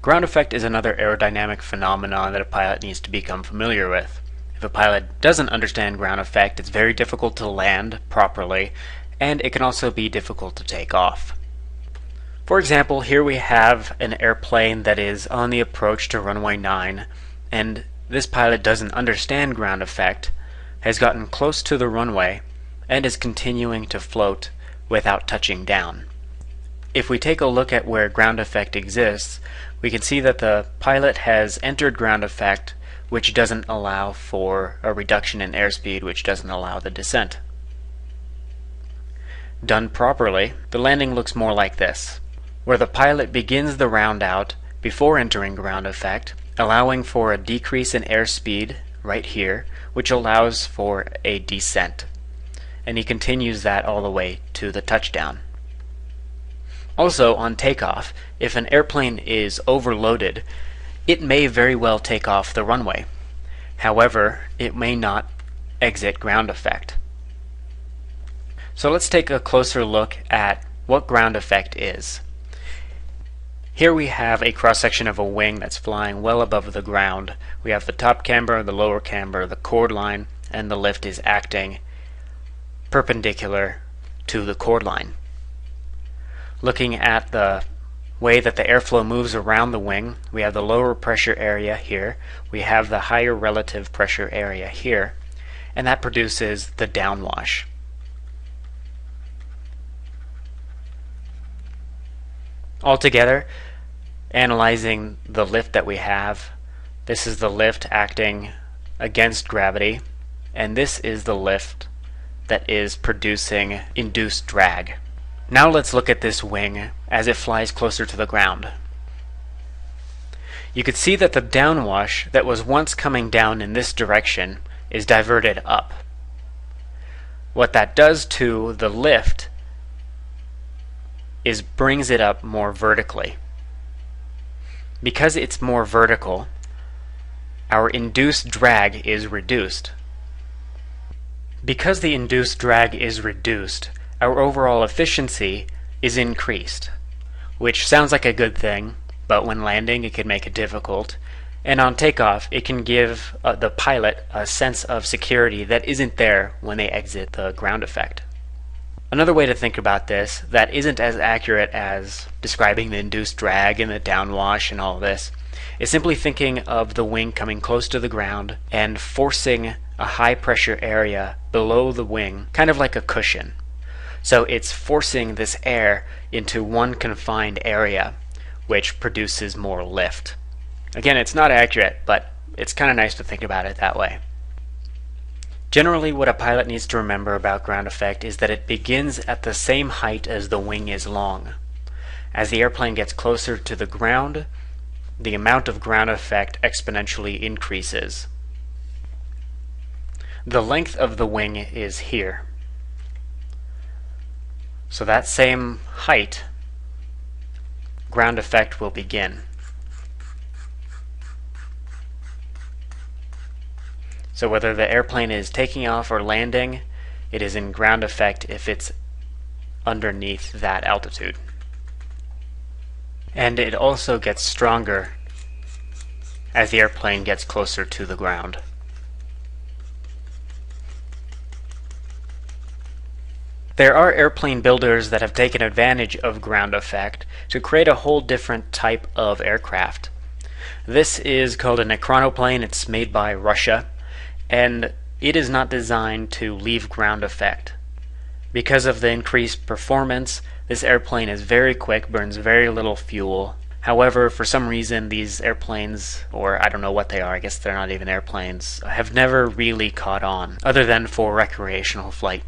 Ground effect is another aerodynamic phenomenon that a pilot needs to become familiar with. If a pilot doesn't understand ground effect, it's very difficult to land properly, and it can also be difficult to take off. For example, here we have an airplane that is on the approach to runway 9, and this pilot doesn't understand ground effect, has gotten close to the runway, and is continuing to float without touching down. If we take a look at where ground effect exists, we can see that the pilot has entered ground effect, which doesn't allow for a reduction in airspeed, which doesn't allow the descent. Done properly, the landing looks more like this, where the pilot begins the round out before entering ground effect, allowing for a decrease in airspeed right here, which allows for a descent. And he continues that all the way to the touchdown. Also, on takeoff, if an airplane is overloaded, it may very well take off the runway. However, it may not exit ground effect. So let's take a closer look at what ground effect is. Here we have a cross-section of a wing that's flying well above the ground. We have the top camber, the lower camber, the chord line, and the lift is acting perpendicular to the chord line. Looking at the way that the airflow moves around the wing, we have the lower pressure area here, we have the higher relative pressure area here, and that produces the downwash. Altogether, analyzing the lift that we have, this is the lift acting against gravity, and this is the lift that is producing induced drag. Now let's look at this wing as it flies closer to the ground. You could see that the downwash that was once coming down in this direction is diverted up. What that does to the lift is brings it up more vertically. Because it's more vertical, our induced drag is reduced. Because the induced drag is reduced, our overall efficiency is increased, which sounds like a good thing, but when landing it can make it difficult, and on takeoff it can give the pilot a sense of security that isn't there when they exit the ground effect. Another way to think about this that isn't as accurate as describing the induced drag and the downwash and all this is simply thinking of the wing coming close to the ground and forcing a high pressure area below the wing, kind of like a cushion. So it's forcing this air into one confined area, which produces more lift. Again, it's not accurate, but it's kind of nice to think about it that way. Generally, what a pilot needs to remember about ground effect is that it begins at the same height as the wing is long. As the airplane gets closer to the ground, the amount of ground effect exponentially increases. The length of the wing is here. So that same height, ground effect will begin. So whether the airplane is taking off or landing, it is in ground effect if it's underneath that altitude. And it also gets stronger as the airplane gets closer to the ground. There are airplane builders that have taken advantage of ground effect to create a whole different type of aircraft. This is called an chronoplane. It's made by Russia, and it is not designed to leave ground effect. Because of the increased performance, this airplane is very quick, burns very little fuel. However, for some reason these airplanes, or I don't know what they are, I guess they're not even airplanes, have never really caught on, other than for recreational flight.